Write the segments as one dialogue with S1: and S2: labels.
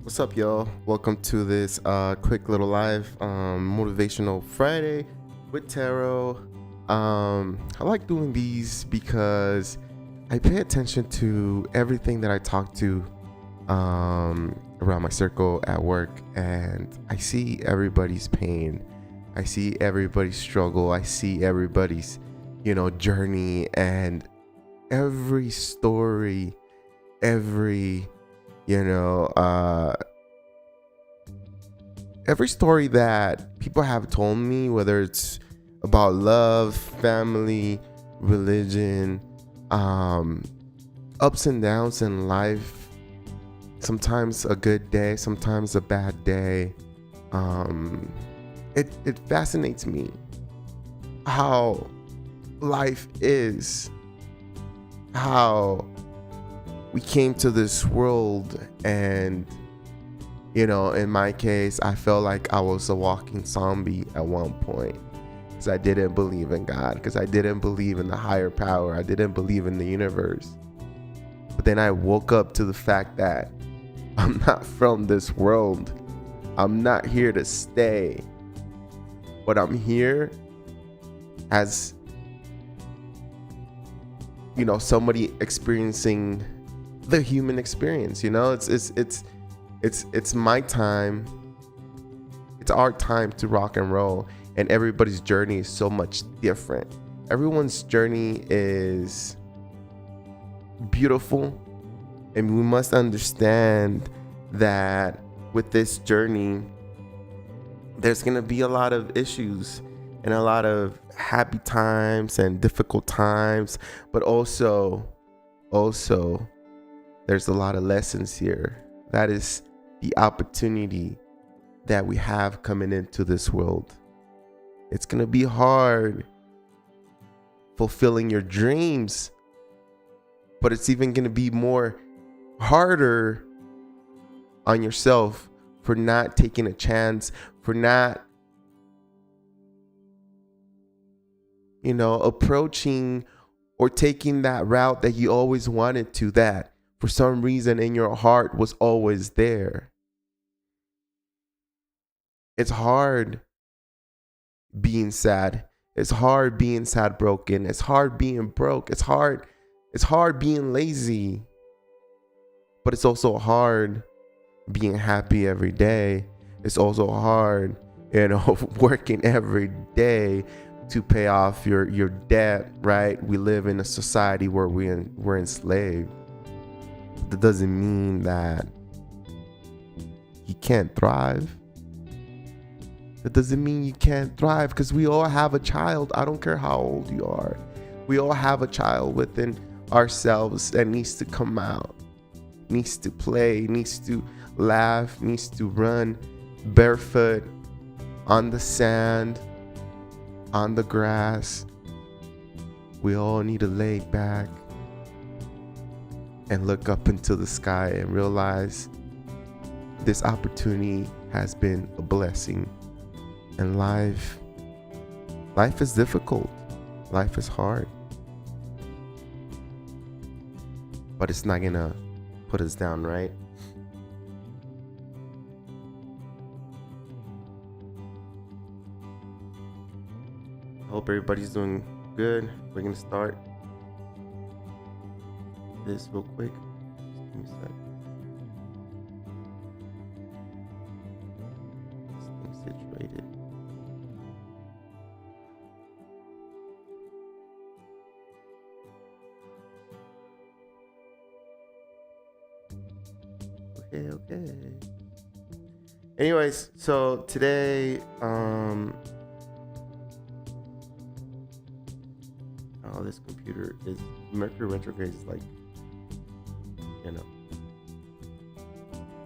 S1: What's up, y'all? Welcome to this quick little live Motivational Friday with Tarot. I like doing these because I pay attention to everything that I talk to around my circle at work, and I see everybody's pain. I see everybody's struggle. I see everybody's, journey, and every story, every story that people have told me, whether it's about love, family, religion, ups and downs in life, sometimes a good day, sometimes a bad day, it fascinates me how life is, how we came to this world, and in my case, I felt like I was a walking zombie at one point because I didn't believe in God, because I didn't believe in the higher power, I didn't believe in the universe. But then I woke up to the fact that I'm not from this world. I'm not here to stay, but I'm here as somebody experiencing the human experience. It's my time. It's our time to rock and roll, and everybody's journey is so much different. Everyone's journey is beautiful, and we must understand that with this journey there's going to be a lot of issues and a lot of happy times and difficult times, but also there's a lot of lessons here. That is the opportunity that we have coming into this world. It's going to be hard fulfilling your dreams, but it's even going to be more harder on yourself for not taking a chance, for not approaching or taking that route that you always wanted to, that for some reason in your heart was always there. It's hard being sad. It's hard being sad broken. It's hard being broke. It's hard being lazy. But it's also hard being happy every day. It's also hard, working every day to pay off your debt, right? We live in a society where we're enslaved. That doesn't mean that you can't thrive. That doesn't mean you can't thrive, because we all have a child. I don't care how old you are. We all have a child within ourselves that needs to come out, needs to play, needs to laugh, needs to run barefoot on the sand, on the grass. We all need to lay back and look up into the sky and realize this opportunity has been a blessing. And life is difficult. Life is hard. But it's not gonna put us down, right? I hope everybody's doing good. We're gonna start this real quick. Just give me a sec. This thing's situated. Okay. Anyways, so today, this computer is Mercury retrograde is like,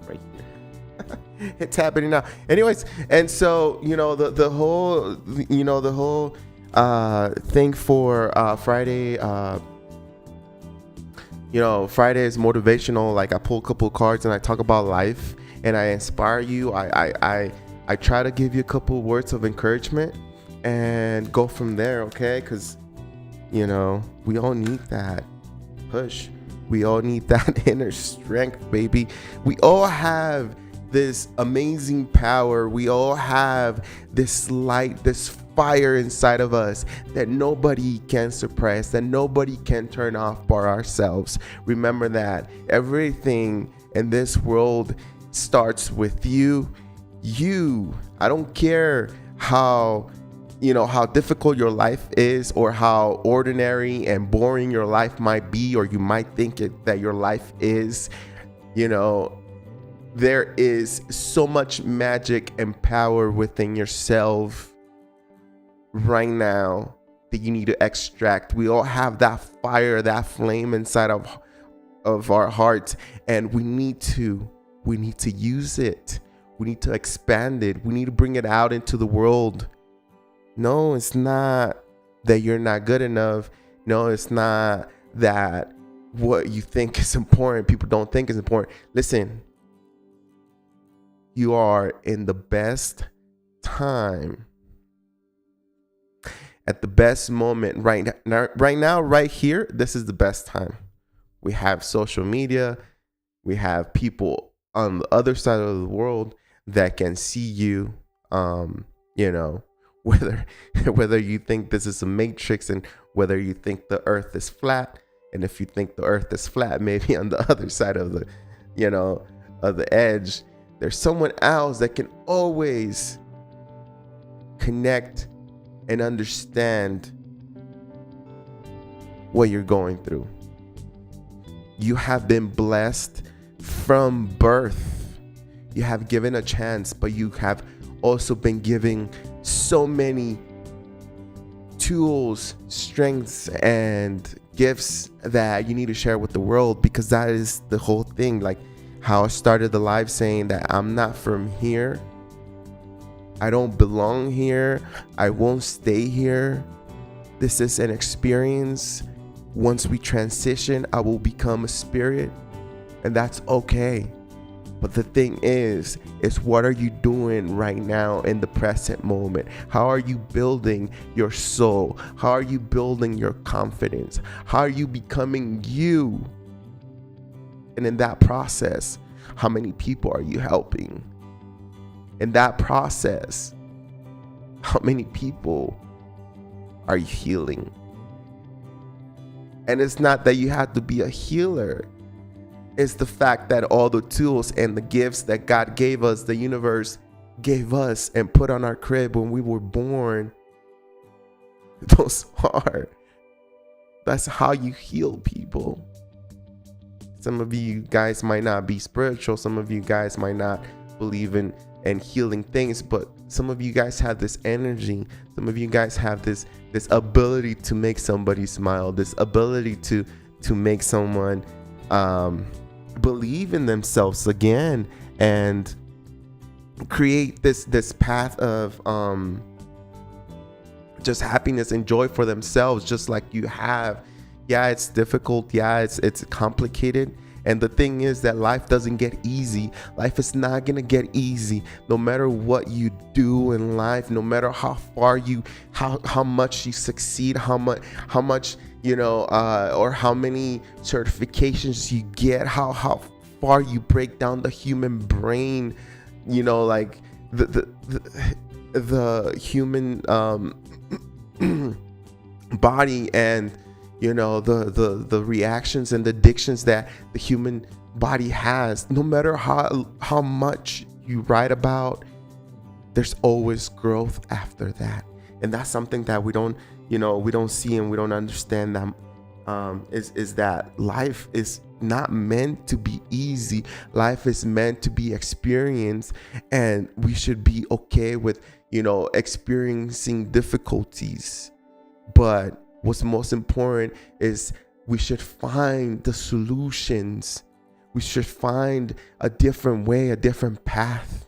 S1: right here. It's happening now. Anyways, and so the whole thing for Friday. Friday is motivational. Like, I pull a couple cards and I talk about life and I inspire you. I try to give you a couple words of encouragement and go from there, okay? Because we all need that push. We all need that inner strength, baby. We all have this amazing power. We all have this light, this fire inside of us that nobody can suppress, that nobody can turn off by ourselves. Remember that everything in this world starts with you. I don't care how difficult your life is, or how ordinary and boring your life might be, or you might think that your life is. There is so much magic and power within yourself right now that you need to extract. We all have that fire, that flame inside of our hearts, and we need to use it. We need to expand it. We need to bring it out into the world. No, it's not that you're not good enough. No, it's not that what you think is important, people don't think is important. Listen, you are in the best time, at the best moment right now, right here. This is the best time. We have social media. We have people on the other side of the world that can see you, whether you think this is a matrix, and whether you think the earth is flat. And if you think the earth is flat, maybe on the other side of the, of the edge, there's someone else that can always connect and understand what you're going through. You have been blessed from birth. You have given a chance, but you have also been giving so many tools, strengths, and gifts that you need to share with the world, because that is the whole thing. Like how I started the live saying that I'm not from here. I don't belong here. I won't stay here. This is an experience. Once we transition, I will become a spirit, and that's okay. But the thing is what are you doing right now in the present moment? How are you building your soul? How are you building your confidence? How are you becoming you? And in that process, how many people are you helping? In that process, how many people are you healing? And it's not that you have to be a healer. It's the fact that all the tools and the gifts that God gave us, the universe gave us and put on our crib when we were born, that's how you heal people. Some of you guys might not be spiritual. Some of you guys might not believe in healing things, but some of you guys have this energy. Some of you guys have this ability to make somebody smile, this ability to make someone believe in themselves again, and create this path of just happiness and joy for themselves, just like you have. Yeah, it's difficult. Yeah, it's complicated. And the thing is that life doesn't get easy. Life is not gonna get easy. No matter what you do in life, no matter how far how much you succeed, how much or how many certifications you get, how far you break down the human brain, like the human body, and the reactions and the addictions that the human body has. No matter how much you write about, there's always growth after that. And that's something that we don't see and we don't understand. That is that life is not meant to be easy. Life is meant to be experienced, and we should be okay with experiencing difficulties. But what's most important is we should find the solutions. We should find a different way, a different path.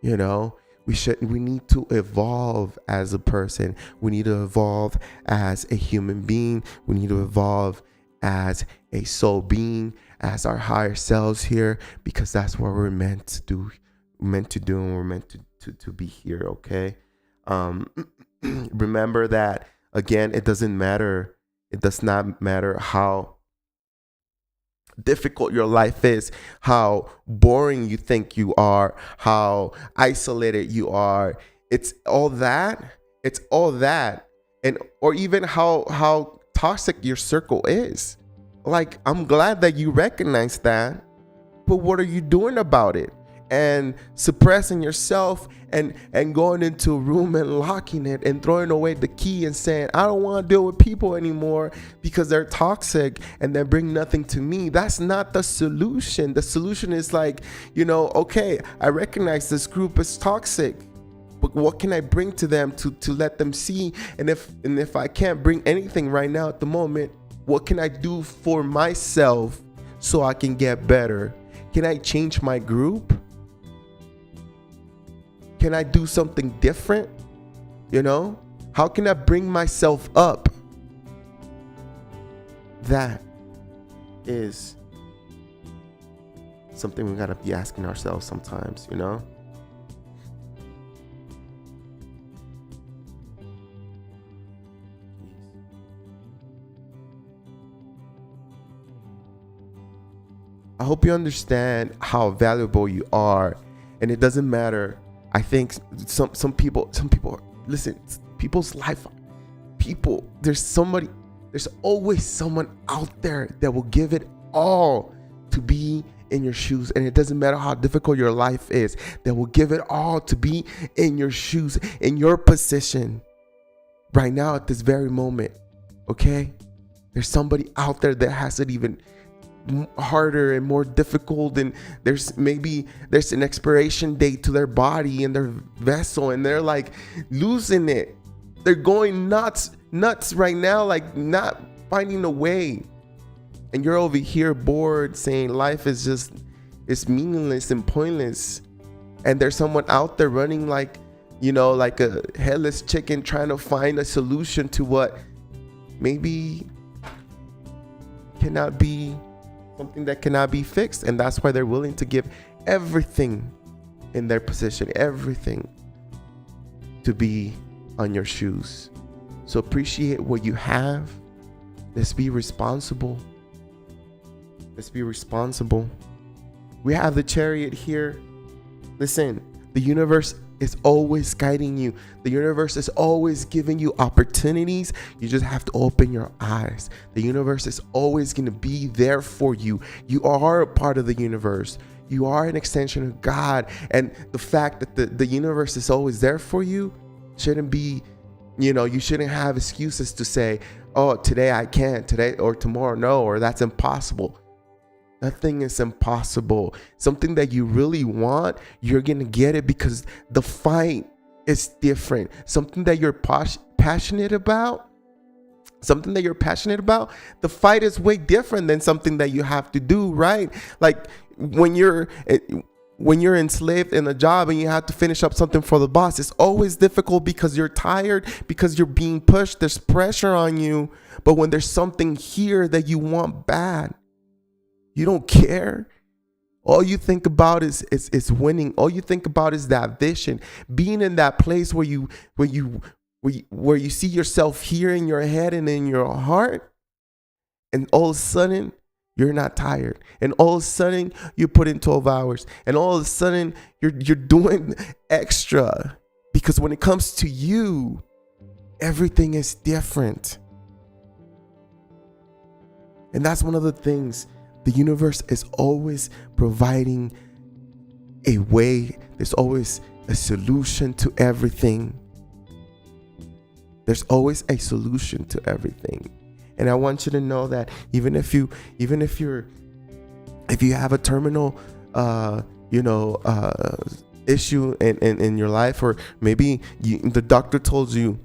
S1: We need to evolve as a person. We need to evolve as a human being. We need to evolve as a soul being, as our higher selves here, because that's what we're meant to do, and we're meant to be here. Okay. Remember that. Again, it does not matter how difficult your life is, how boring you think you are, how isolated you are. It's all that. It's all that. And or even how toxic your circle is. Like, I'm glad that you recognize that, but what are you doing about it? And suppressing yourself and going into a room and locking it and throwing away the key and saying, I don't want to deal with people anymore because they're toxic and they bring nothing to me. That's not the solution. The solution is like, okay, I recognize this group is toxic, but what can I bring to them to let them see? And if I can't bring anything right now at the moment, what can I do for myself so I can get better? Can I change my group? Can I do something different? How can I bring myself up? That is something we gotta be asking ourselves sometimes, I hope you understand how valuable you are, and it doesn't matter. I think some people listen, people's life, there's always someone out there that will give it all to be in your shoes. And it doesn't matter how difficult your life is, that will give it all to be in your shoes, in your position right now at this very moment. Okay? There's somebody out there that has it even harder and more difficult, and there's an expiration date to their body and their vessel, and they're like losing it. They're going nuts right now, like not finding a way. And you're over here bored saying life is meaningless and pointless. And there's someone out there running like a headless chicken, trying to find a solution to what maybe cannot be, something that cannot be fixed. And that's why they're willing to give everything in their position, everything to be on your shoes. So appreciate what you have. Let's be responsible. We have the Chariot here. Listen, the universe is always guiding you. The universe is always giving you opportunities. You just have to open your eyes. The universe is always going to be there for you. You are a part of the universe. You are an extension of God. And the fact that the universe is always there for you shouldn't be, you shouldn't have excuses to say, oh, today I can't, today or tomorrow no, or that's impossible. Nothing is impossible. Something that you really want, you're going to get it, because the fight is different. Something that you're passionate about, the fight is way different than something that you have to do, right? Like when you're enslaved in a job and you have to finish up something for the boss, it's always difficult because you're tired, because you're being pushed, there's pressure on you. But when there's something here that you want bad, you don't care. All you think about is winning. All you think about is that vision, being in that place where you see yourself here in your head and in your heart, and all of a sudden you're not tired, and all of a sudden you put in 12 hours, and all of a sudden you're doing extra, because when it comes to you, everything is different. And that's one of the things. The universe is always providing a way. There's always a solution to everything. There's always a solution to everything. And I want you to know that even if you have a terminal issue in your life, or maybe the doctor told you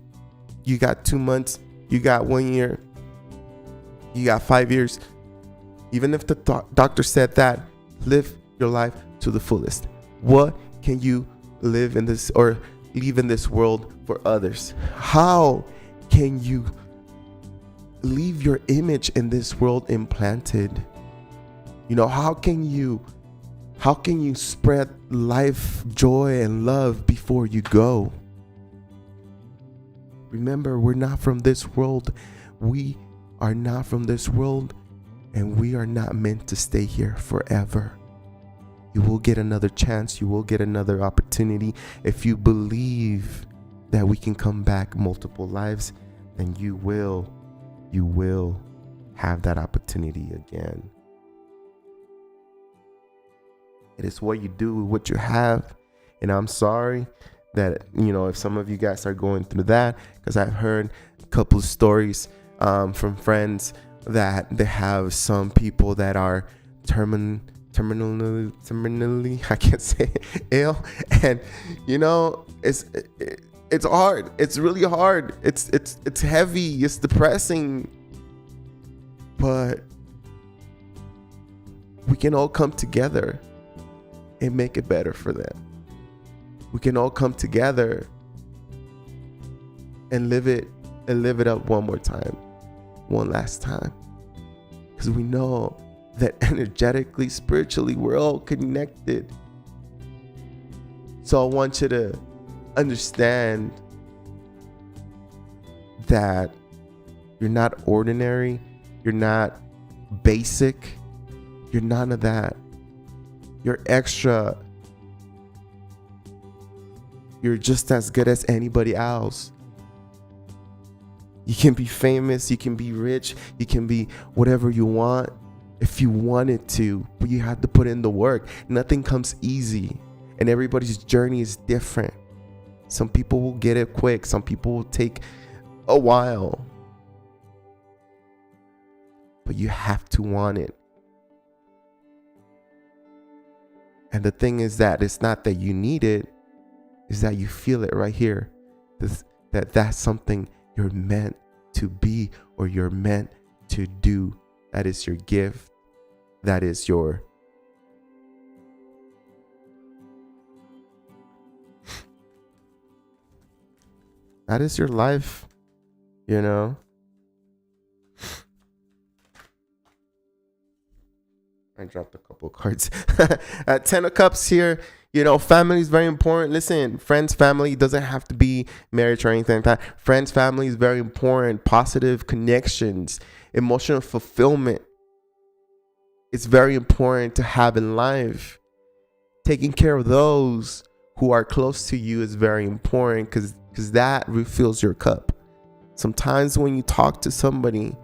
S1: got 2 months, you got 1 year, you got 5 years. Even if the doctor said that, live your life to the fullest. What can you live in this or leave in this world for others? How can you leave your image in this world implanted? How can you spread life, joy, and love before you go? Remember, we're not from this world. We are not from this world. And we are not meant to stay here forever. You will get another chance. You will get another opportunity. If you believe that we can come back multiple lives, then you will have that opportunity again. It is what you do with what you have. And I'm sorry that, if some of you guys are going through that, because I've heard a couple of stories from friends that they have some people that are terminally, I can't say it, ill. And, it's hard. It's really hard. It's heavy. It's depressing. But we can all come together and make it better for them. We can all come together and live it up one more time, one last time. Because we know that energetically, spiritually, we're all connected. So I want you to understand that you're not ordinary, you're not basic, you're none of that. You're extra. You're just as good as anybody else. You can be famous, you can be rich, you can be whatever you want if you wanted to, but you have to put in the work. Nothing comes easy, and everybody's journey is different. Some people will get it quick, some people will take a while, but you have to want it. And the thing is that it's not that you need it, is that you feel it right here. That's something you're meant to be, or you're meant to do. That is your gift. That is your life, I dropped a couple cards. Ten of Cups here. Family is very important. Listen, friends, family doesn't have to be marriage or anything like that. Friends, family is very important. Positive connections, emotional fulfillment. It's very important to have in life. Taking care of those who are close to you is very important because that refills your cup. Sometimes when you talk to somebody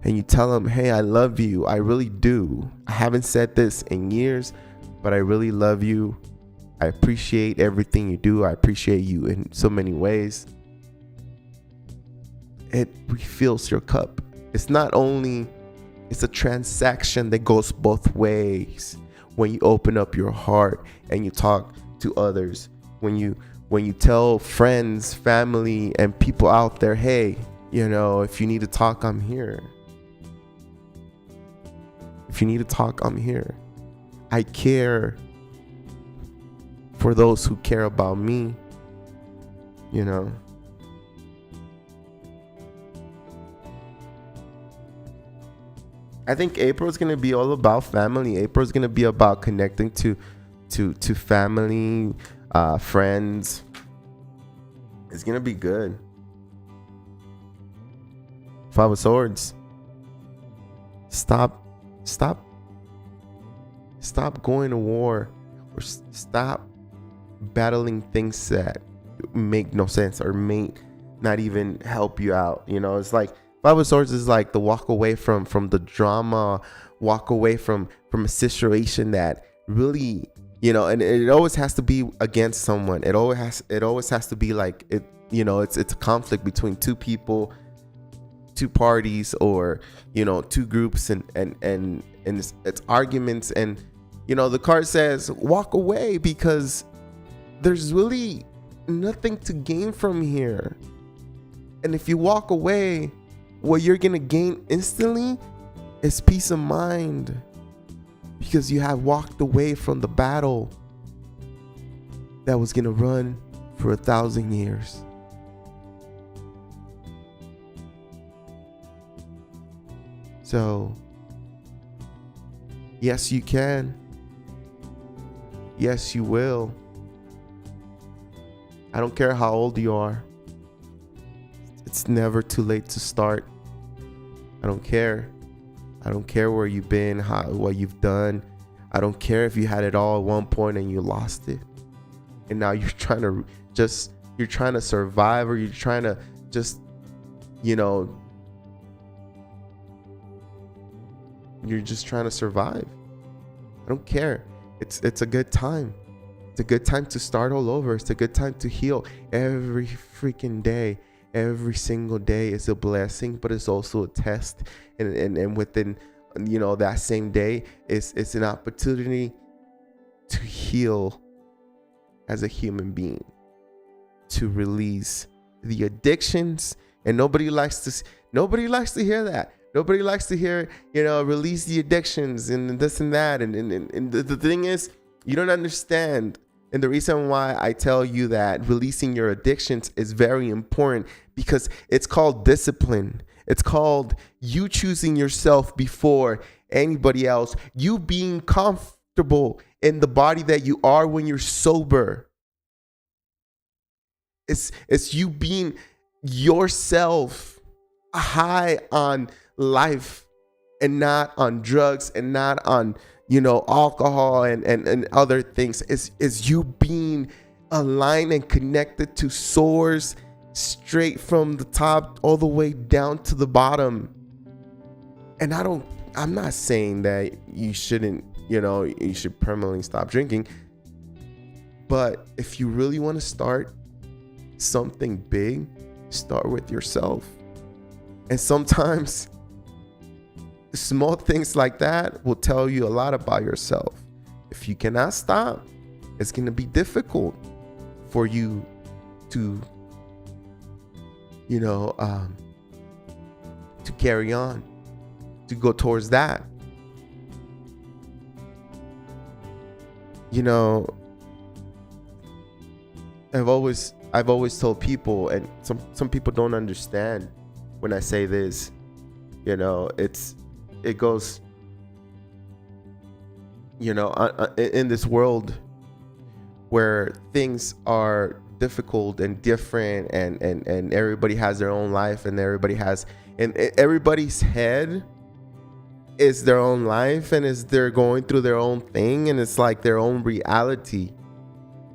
S1: and you tell them, hey, I love you, I really do. I haven't said this in years, but I really love you. I appreciate everything you do. I appreciate you in so many ways. It refills your cup. It's a transaction that goes both ways. When you open up your heart and you talk to others, when you tell friends, family, and people out there, hey, if you need to talk, I'm here. If you need to talk, I'm here. I care for those who care about me, I think April is going to be all about family. April is going to be about connecting to family, friends. It's going to be good. Five of Swords. Stop going to war, or stop battling things that make no sense or may not even help you out. It's like Five of Swords is like the walk away from the drama, walk away from a situation that really, and it always has to be against someone. It always has to be like it. It's a conflict between two people, two parties, or two groups, and it's arguments. And the card says walk away because there's really nothing to gain from here. And if you walk away, what you're gonna gain instantly is peace of mind, because you have walked away from the battle that was gonna run for 1,000 years. So yes, you can. Yes, you will. I don't care how old you are. It's never too late to start. I don't care. I don't care where you've been, what you've done. I don't care if you had it all at one point and you lost it. And now you're trying to survive, or you're trying to just, you're just trying to survive. I don't care. It's a good time. It's a good time to start all over. It's a good time to heal. Every freaking day, every single day is a blessing, but it's also a test. And within, that same day, it's an opportunity to heal as a human being, to release the addictions. And nobody likes to hear that. Nobody likes to hear, release the addictions and this and that. And the thing is, you don't understand. And the reason why I tell you that releasing your addictions is very important, because it's called discipline. It's called you choosing yourself before anybody else. You being comfortable in the body that you are when you're sober. It's you being yourself, high on life and not on drugs and not on alcohol and other things. Is you being aligned and connected to source, straight from the top all the way down to the bottom. And I'm not saying that you shouldn't, you should permanently stop drinking, but if you really want to start something big, start with yourself. And sometimes small things like that will tell you a lot about yourself. If you cannot stop, it's going to be difficult for you to, to carry on, to go towards that. I've always told people, and some people don't understand when I say this, it goes, in this world where things are difficult and different, and everybody has their own life, and everybody's head is their own life, and they're going through their own thing, and it's like their own reality,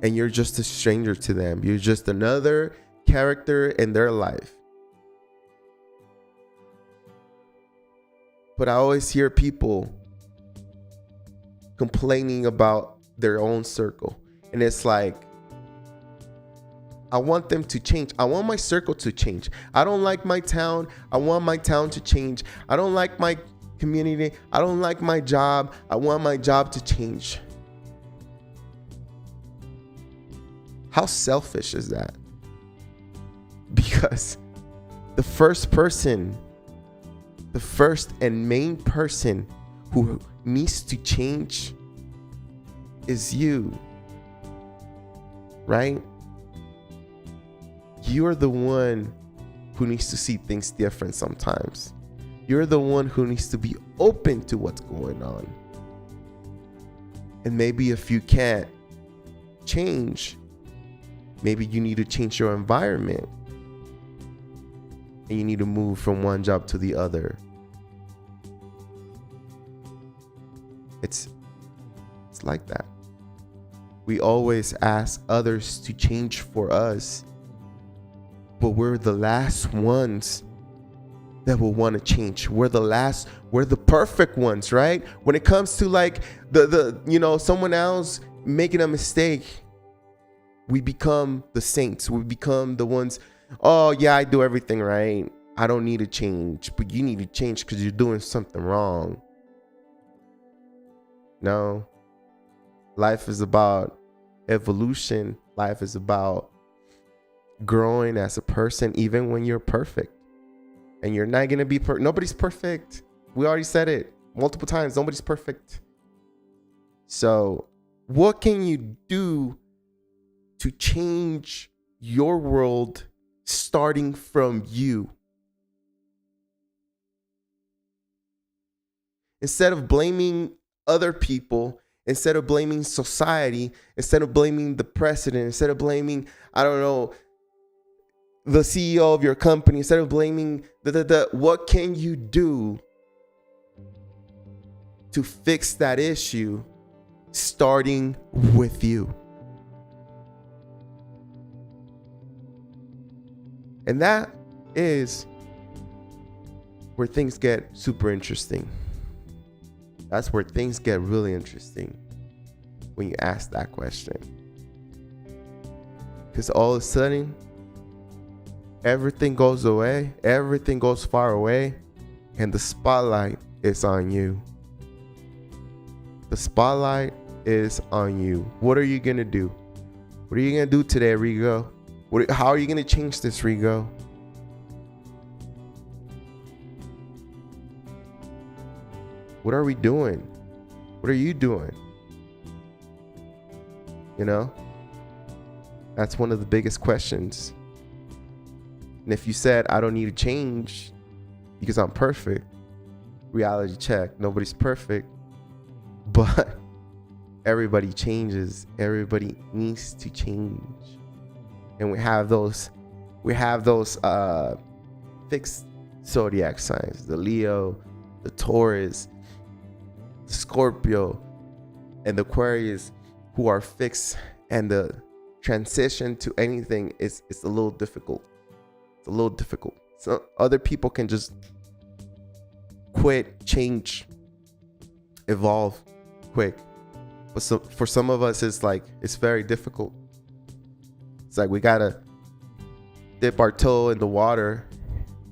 S1: and you're just a stranger to them. You're just another character in their life. But I always hear people complaining about their own circle. And it's like, I want them to change. I want my circle to change. I don't like my town. I want my town to change. I don't like my community. I don't like my job. I want my job to change. How selfish is that? Because the first and main person who needs to change is you, right? You're the one who needs to see things different sometimes. You're the one who needs to be open to what's going on. And maybe if you can't change, maybe you need to change your environment. And you need to move from one job to the other. It's like that. We always ask others to change for us, but we're the last ones that will want to change. We're the perfect ones, right? When it comes to like the someone else making a mistake, we become the saints. We become the ones, oh yeah, I do everything right. I don't need to change, but you need to change because you're doing something wrong. No. Life is about evolution. Life is about growing as a person, even when you're perfect. And you're not going to be perfect. Nobody's perfect. We already said it multiple times. Nobody's perfect. So what can you do to change your world starting from you? Instead of blaming other people, instead of blaming society, instead of blaming the president, instead of blaming, the CEO of your company, instead of blaming what can you do to fix that issue, starting with you. And that is where things get super interesting. That's where things get really interesting when you ask that question. Because all of a sudden, everything goes away, everything goes far away, and the spotlight is on you. The spotlight is on you. What are you going to do? What are you going to do today, Rigo? How are you going to change this, Rigo? What are we doing? What are you doing? You know? That's one of the biggest questions. And if you said, I don't need to change because I'm perfect, reality check. Nobody's perfect. But everybody changes. Everybody needs to change. And we have those fixed zodiac signs, the Leo, the Taurus, the Scorpio, and the Aquarius, who are fixed, and the transition to anything is a little difficult. It's a little difficult. So other people can just quit, change, evolve quick. But so for some of us, it's very difficult. It's like we gotta dip our toe in the water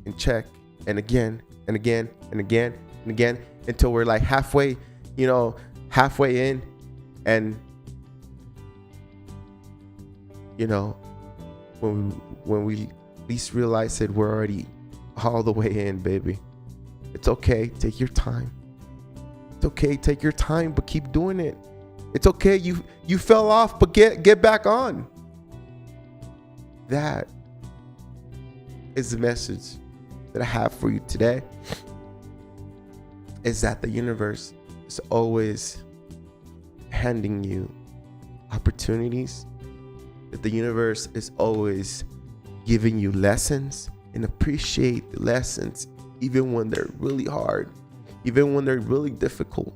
S1: and check, and again and again and again and again, until we're like halfway in, and when we least realize it, we're already all the way in, baby. It's okay. Take your time. It's okay. Take your time, but keep doing it. It's okay. You fell off, but get back on. That is the message that I have for you today. Is that the universe is always handing you opportunities. That the universe is always giving you lessons, and appreciate the lessons even when they're really hard, even when they're really difficult.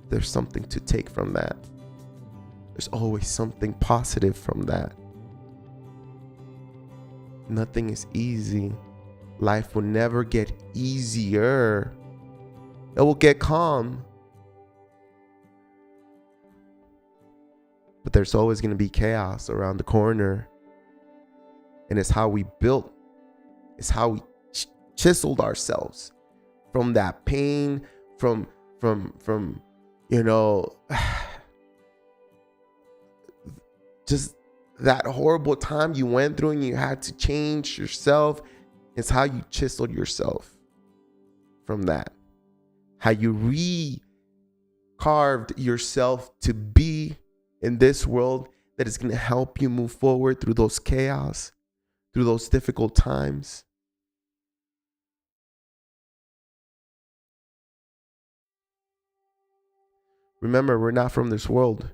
S1: There's something to take from that. There's always something positive from that. Nothing is easy. Life will never get easier. It will get calm. But there's always going to be chaos around the corner. And it's how we built. It's how we chiseled ourselves from that pain, from just that horrible time you went through and you had to change yourself. It's how you chiseled yourself from that. How you re-carved yourself to be in this world that is going to help you move forward through those chaos, through those difficult times. Remember, we're not from this world.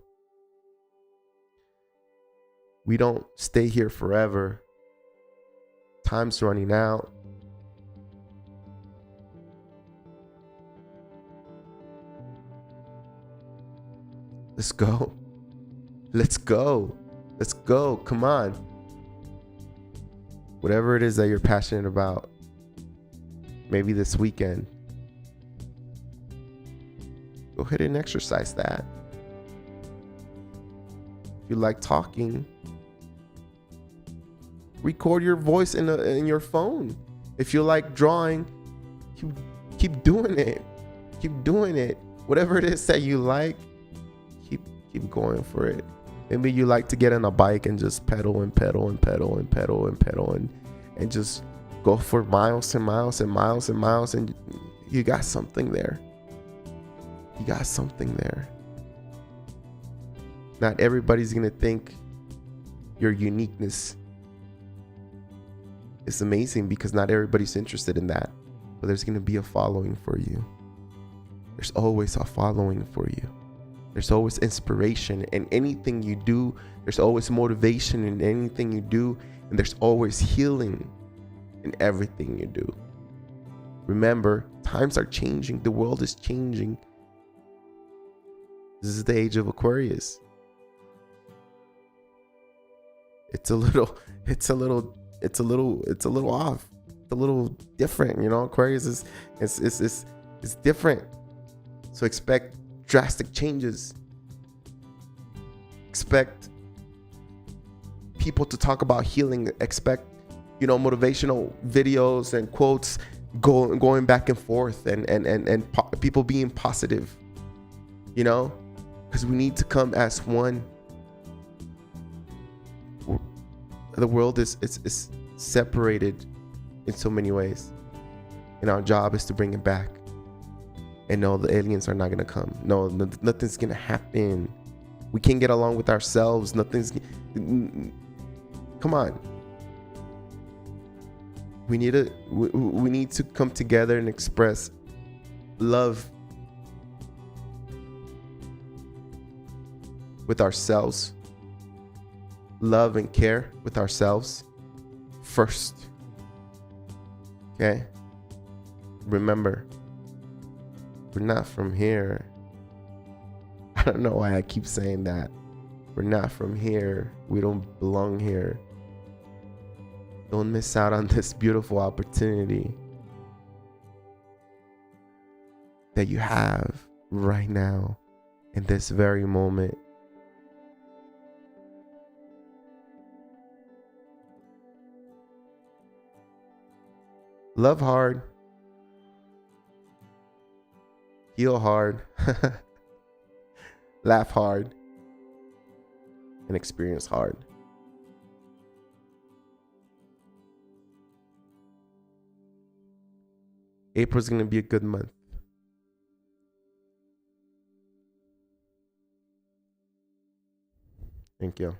S1: We don't stay here forever. Time's running out. Let's go. Let's go. Let's go. Come on. Whatever it is that you're passionate about, maybe this weekend, go ahead and exercise that. If you like talking, record your voice in your phone. If you like drawing, keep doing it. Keep doing it. Whatever it is that you like, keep going for it. Maybe you like to get on a bike and just pedal and pedal and pedal and pedal and pedal and just go for miles and miles and miles and miles, and you got something there. You got something there. Not everybody's gonna think your uniqueness is amazing, because not everybody's interested in that. But there's gonna be a following for you. There's always a following for you. There's always inspiration in anything you do. There's always motivation in anything you do. And there's always healing in everything you do. Remember, times are changing. The world is changing. This is the age of Aquarius. It's a little off. It's a little different, you know. Aquarius is different. So expect drastic changes. Expect people to talk about healing. Expect, you know, motivational videos and quotes going back and forth, and people being positive, you know, because we need to come as one. The world is separated in so many ways, and our job is to bring it back. And no, the aliens are not gonna come. No, nothing's gonna happen. We can't get along with ourselves. Come on. We need to come together and express love with ourselves. Love and care with ourselves first. Okay? Remember, we're not from here. I don't know why I keep saying that. We're not from here. We don't belong here. Don't miss out on this beautiful opportunity that you have right now in this very moment. Love hard. Heal hard. Laugh hard. And experience hard. April's going to be a good month. Thank you.